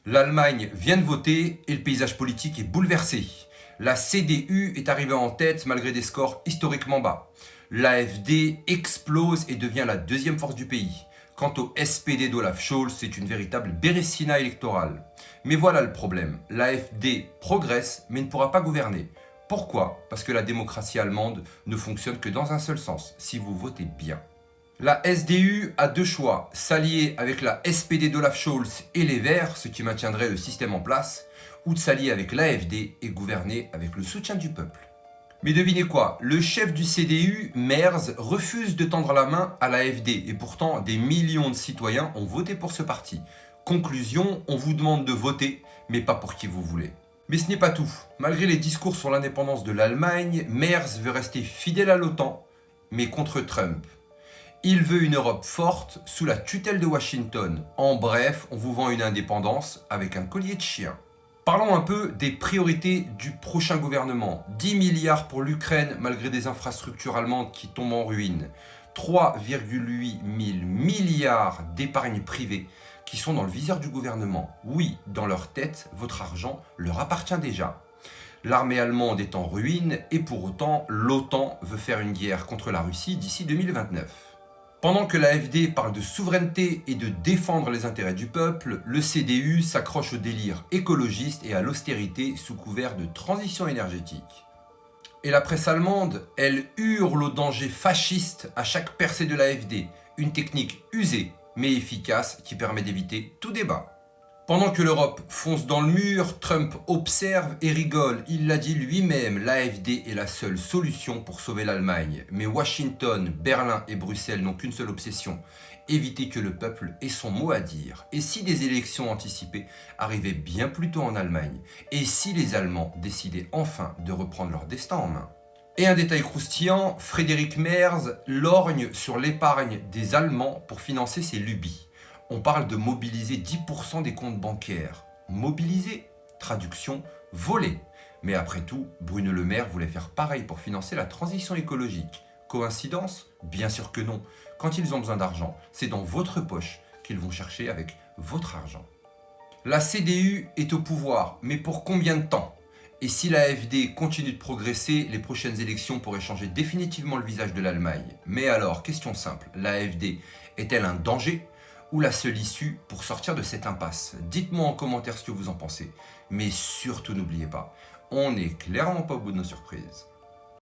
L'Allemagne vient de voter et le paysage politique est bouleversé. La CDU est arrivée en tête malgré des scores historiquement bas. L'AfD explose et devient la deuxième force du pays. Quant au SPD d'Olaf Scholz, c'est une véritable Bérésina électorale. Mais voilà le problème, l'AfD progresse mais ne pourra pas gouverner. Pourquoi ? Parce que la démocratie allemande ne fonctionne que dans un seul sens, si vous votez bien. La SDU a deux choix, s'allier avec la SPD d'Olaf Scholz et les Verts, ce qui maintiendrait le système en place, ou de s'allier avec l'AfD et gouverner avec le soutien du peuple. Mais devinez quoi, le chef du CDU, Merz, refuse de tendre la main à l'AfD et pourtant des millions de citoyens ont voté pour ce parti. Conclusion, on vous demande de voter, mais pas pour qui vous voulez. Mais ce n'est pas tout. Malgré les discours sur l'indépendance de l'Allemagne, Merz veut rester fidèle à l'OTAN, mais contre Trump. Il veut une Europe forte sous la tutelle de Washington. En bref, on vous vend une indépendance avec un collier de chien. Parlons un peu des priorités du prochain gouvernement. 10 milliards pour l'Ukraine malgré des infrastructures allemandes qui tombent en ruine. 3,8 milliards d'épargne privée qui sont dans le viseur du gouvernement. Oui, dans leur tête, votre argent leur appartient déjà. L'armée allemande est en ruine et pour autant, l'OTAN veut faire une guerre contre la Russie d'ici 2029. Pendant que l'AfD parle de souveraineté et de défendre les intérêts du peuple, le CDU s'accroche au délire écologiste et à l'austérité sous couvert de transition énergétique. Et la presse allemande, elle hurle au danger fasciste à chaque percée de l'AfD, une technique usée mais efficace qui permet d'éviter tout débat. Pendant que l'Europe fonce dans le mur, Trump observe et rigole. Il l'a dit lui-même, l'AfD est la seule solution pour sauver l'Allemagne. Mais Washington, Berlin et Bruxelles n'ont qu'une seule obsession, éviter que le peuple ait son mot à dire. Et si des élections anticipées arrivaient bien plus tôt en Allemagne ? Et si les Allemands décidaient enfin de reprendre leur destin en main ? Et un détail croustillant, Friedrich Merz lorgne sur l'épargne des Allemands pour financer ses lubies. On parle de mobiliser 10% des comptes bancaires. Mobiliser ? Traduction, voler. Mais après tout, Bruno Le Maire voulait faire pareil pour financer la transition écologique. Coïncidence ? Bien sûr que non. Quand ils ont besoin d'argent, c'est dans votre poche qu'ils vont chercher avec votre argent. La CDU est au pouvoir, mais pour combien de temps ? Et si l'AfD continue de progresser, les prochaines élections pourraient changer définitivement le visage de l'Allemagne. Mais alors, question simple, l'AfD est-elle un danger ? Ou la seule issue pour sortir de cette impasse ? Dites-moi en commentaire ce que vous en pensez. Mais surtout n'oubliez pas, on n'est clairement pas au bout de nos surprises.